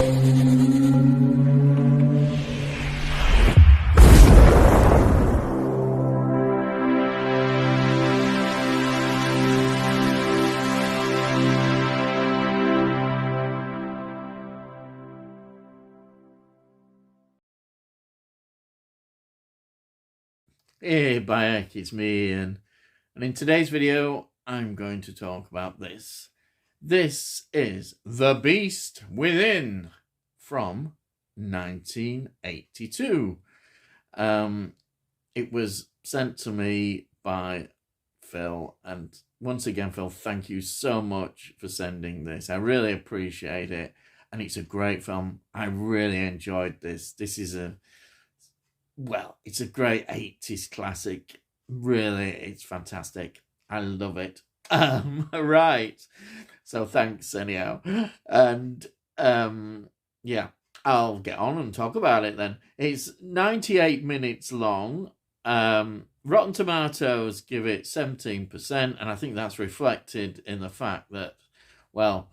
Hey Bayek, it's me Ian, and in today's video I'm going to talk about this. This is The Beast Within from 1982. It was sent to me by Phil, and once again Phil, thank you so much for sending this. I really appreciate it, and it's a great film. I really enjoyed this. It's a great 80s classic. Really, it's fantastic. I love it. Right. So thanks anyhow. And yeah, I'll get on and talk about it then. It's 98 minutes long. Rotten Tomatoes give it 17%, and I think that's reflected in the fact that, well,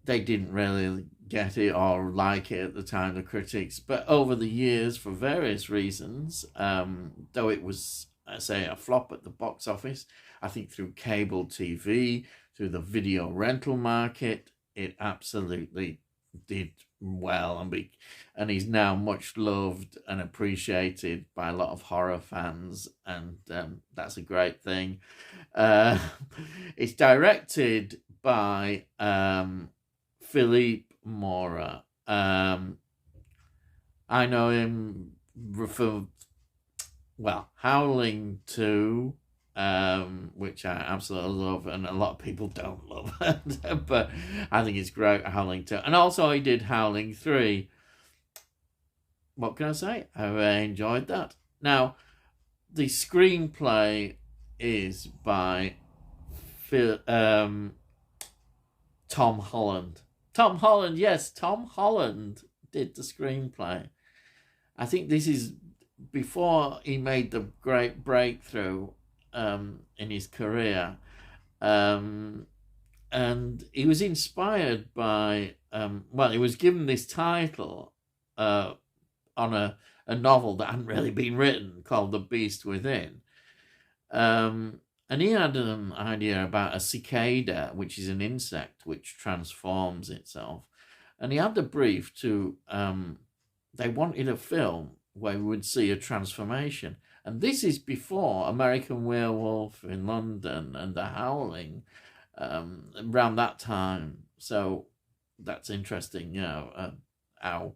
they didn't really get it or like it at the time, the critics. But over the years, for various reasons, though it was, I say, a flop at the box office, I think through cable TV, through the video rental market, it absolutely did well, and he's now much loved and appreciated by a lot of horror fans, and that's a great thing. It's directed by Philippe Mora. I know him for, well, Howling 2, which I absolutely love, and a lot of people don't love, but I think it's great, Howling 2. And also he did Howling 3. What can I say? I really enjoyed that. Now, the screenplay is by Tom Holland. Tom Holland, yes, Tom Holland did the screenplay. I think this is before he made the great breakthrough in his career. And he was inspired by, he was given this title on a novel that hadn't really been written called The Beast Within. And he had an idea about a cicada, which is an insect which transforms itself. And he had the brief to, they wanted a film where we would see a transformation. And this is before American Werewolf in London and The Howling, around that time. So that's interesting, how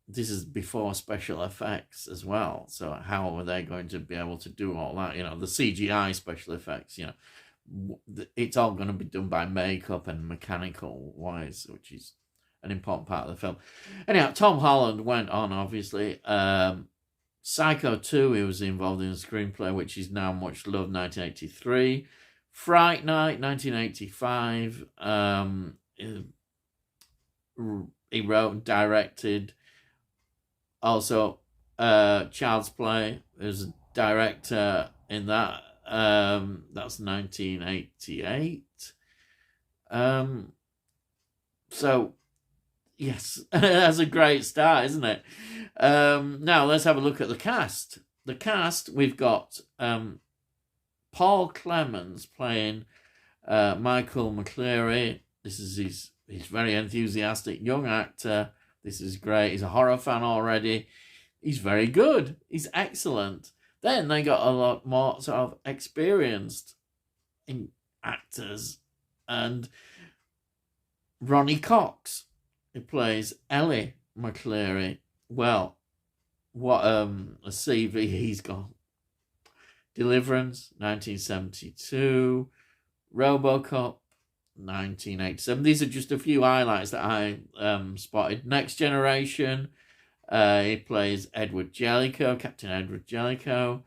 this is before special effects as well. So how are they going to be able to do all that? The CGI special effects, it's all going to be done by makeup and mechanical wise, which is an important part of the film. Anyhow, Tom Holland went on, obviously. Psycho 2, he was involved in the screenplay, which is now much loved, 1983. Fright Night, 1985. He wrote and directed. Also, Child's Play, there's a director in that. That's 1988. So, yes, that's a great start, isn't it? Now, let's have a look at the cast. The cast, we've got Paul Clemens playing Michael McCleary. This is his very enthusiastic young actor. This is great. He's a horror fan already. He's very good. He's excellent. Then they got a lot more sort of experienced actors. And Ronnie Cox, who plays Ellie McCleary. Well, what a CV he's got. Deliverance, 1972. RoboCop, 1987. These are just a few highlights that I spotted. Next Generation, he plays Edward Jellicoe, Captain Edward Jellicoe.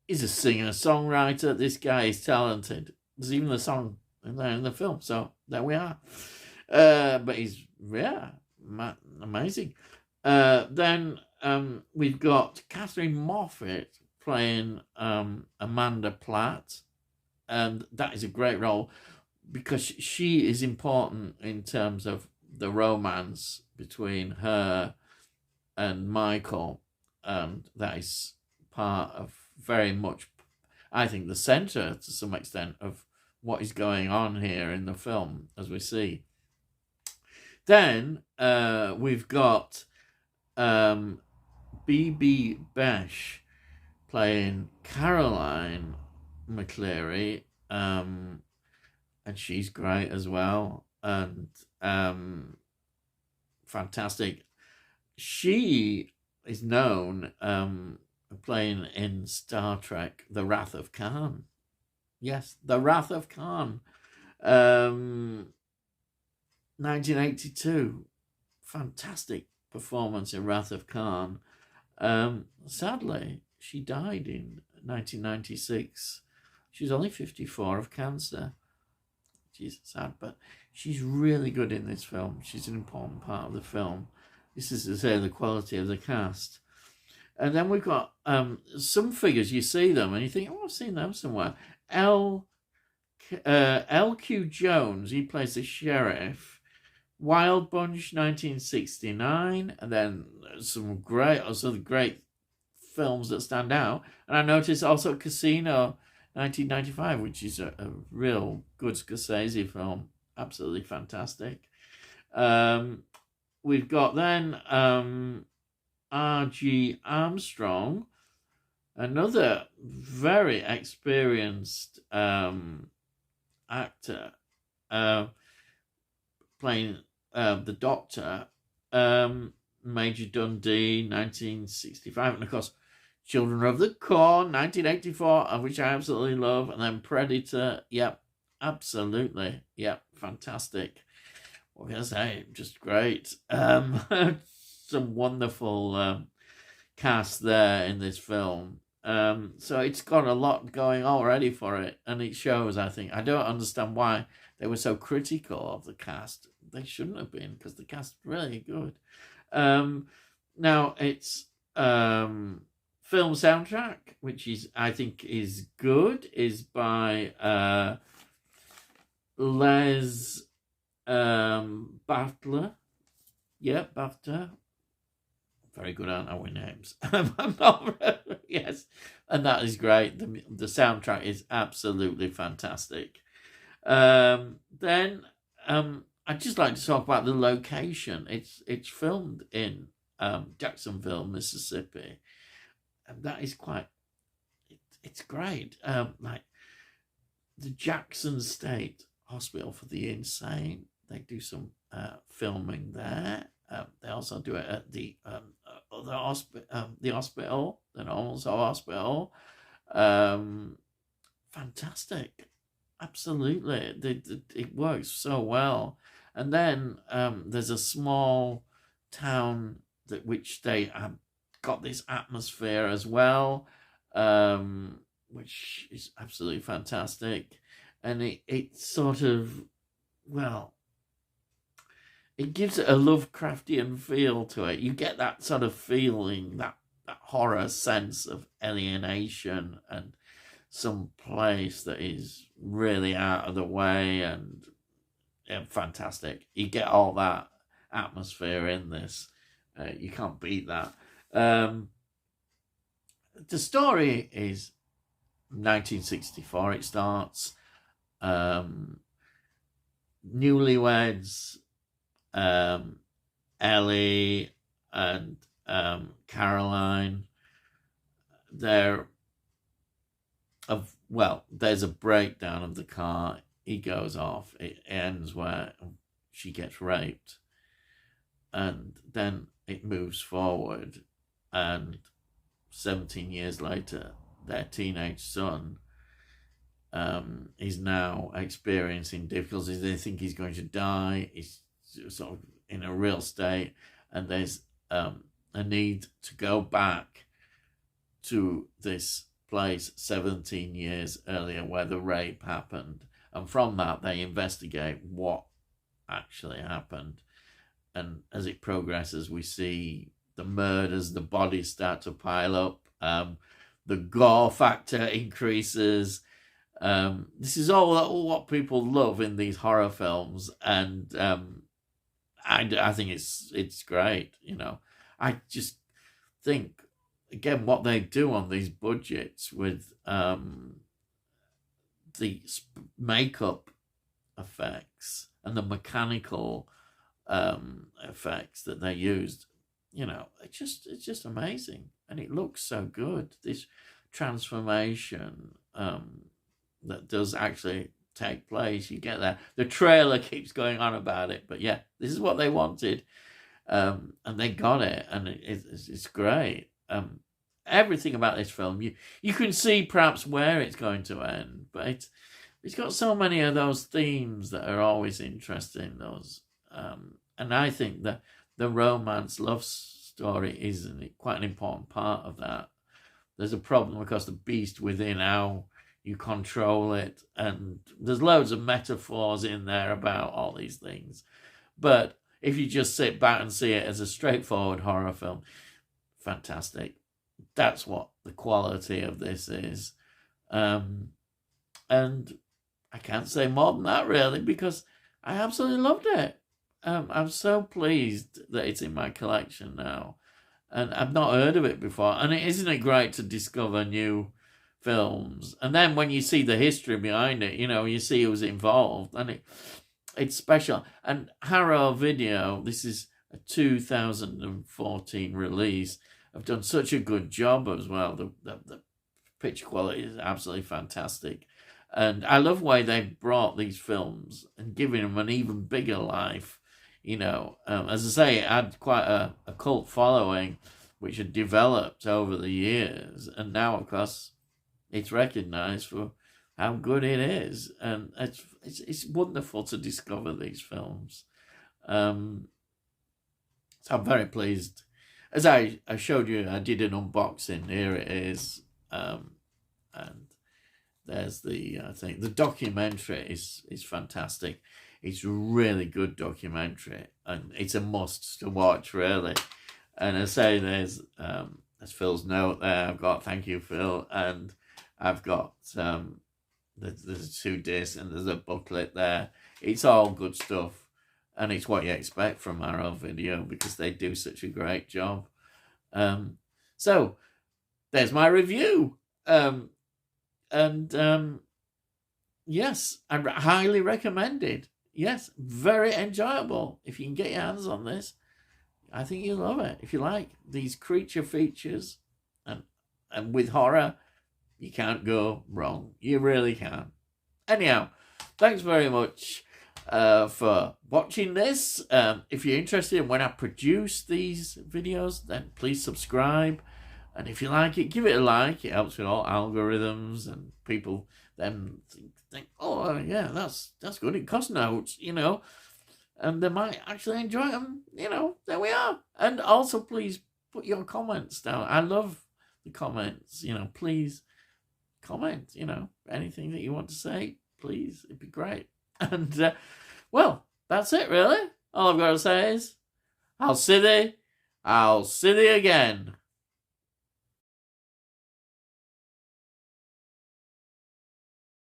He's a singer-songwriter. This guy is talented. There's even a song in the film, so there we are. But he's, amazing. Then we've got Catherine Moffat playing Amanda Platt, and that is a great role. because she is important in terms of the romance between her and Michael, and that is part of very much, I think, the centre to some extent of what is going on here in the film, as we see. Then we've got Bibi Besh playing Caroline McCleary, and she's great as well, and fantastic. She is known playing in Star Trek: The Wrath of Khan. Yes, The Wrath of Khan. 1982. Fantastic performance in Wrath of Khan. Sadly, she died in 1996. She's only 54 of cancer. She's sad, but she's really good in this film. She's an important part of the film. This is to say the quality of the cast. And then we've got some figures, you see them and you think, oh, I've seen them somewhere. L.Q. Jones, he plays the sheriff. Wild Bunch, 1969. And then some great films that stand out. And I noticed also Casino, 1995, which is a real good Scorsese film. Absolutely fantastic. We've got then R.G. Armstrong, another very experienced actor, playing the Doctor, Major Dundee, 1965, and of course Children of the Corn, 1984, which I absolutely love, and then Predator, yep, absolutely, yep, fantastic. What can I say? Just great. Some wonderful cast there in this film. So it's got a lot going already for it, and it shows, I think. I don't understand why they were so critical of the cast. They shouldn't have been, because the cast is really good. Now, it's film soundtrack, which is, I think, is good, is by Les Butler. Yeah, Butler. Very good, aren't I, with names? I'm not, yes, and that is great. The soundtrack is absolutely fantastic. Then I'd just like to talk about the location. It's filmed in Jacksonville, Mississippi, and that is quite. It's great. Like the Jackson State Hospital for the Insane. They do some filming there. They also do it at the hospital, the Normal Soul Hospital. Fantastic, absolutely. It works so well. And then there's a small town which they got this atmosphere as well, which is absolutely fantastic. And it sort of, well, it gives it a Lovecraftian feel to it. You get that sort of feeling, that horror sense of alienation and some place that is really out of the way, and fantastic. You get all that atmosphere in this. You can't beat that. The story is 1964. It starts. Newlyweds, Ellie and Caroline, there's a breakdown of the car. He goes off. It ends where she gets raped, and then it moves forward, and 17 years later, their teenage son is now experiencing difficulties. They think he's going to die. He's sort of in a real state, and there's a need to go back to this place 17 years earlier where the rape happened, and from that they investigate what actually happened. And as it progresses, we see the murders, the bodies start to pile up, the gore factor increases, This is all what people love in these horror films, and I think it's great. I just think again what they do on these budgets with the makeup effects and the mechanical effects that they used. It's just amazing, and it looks so good. This transformation that does actually take place. You get that. The trailer keeps going on about it, but yeah, this is what they wanted, and they got it, and it's great. Everything about this film, you can see perhaps where it's going to end, but it's got so many of those themes that are always interesting. And I think that the romance love story is quite an important part of that. There's a problem because the beast within, how you control it, and there's loads of metaphors in there about all these things. But if you just sit back and see it as a straightforward horror film, fantastic. That's what the quality of this is. And I can't say more than that, really, because I absolutely loved it. I'm so pleased that it's in my collection now. And I've not heard of it before. And isn't it great to discover new films? And then when you see the history behind it, you see who's involved. And it's special. And Harrow Video, this is a 2014 release, have done such a good job as well. The picture quality is absolutely fantastic. And I love the way they've brought these films and given them an even bigger life. As I say, it had quite a cult following, which had developed over the years. And now, of course, it's recognised for how good it is. And it's wonderful to discover these films. So I'm very pleased. As I showed you, I did an unboxing. Here it is. And there's I think the documentary is fantastic. It's a really good documentary, and it's a must to watch, really. And I say there's Phil's note there. I've got thank you, Phil, and I've got there's 2 discs and there's a booklet there. It's all good stuff, and it's what you expect from Harrow Video because they do such a great job. So there's my review. Yes, I highly recommend it. Yes, very enjoyable. If you can get your hands on this, I think you'll love it. If you like these creature features and with horror, you can't go wrong. You really can. Anyhow, thanks very much for watching this. If you're interested in when I produce these videos, then please subscribe. And if you like it, give it a like. It helps with all algorithms, and people then think, oh, yeah, that's good. It costs notes, and they might actually enjoy them. There we are. And also, please put your comments down. I love the comments. Please comment. Anything that you want to say, please. It'd be great. And, well, that's it, really. All I've got to say is, I'll see thee again.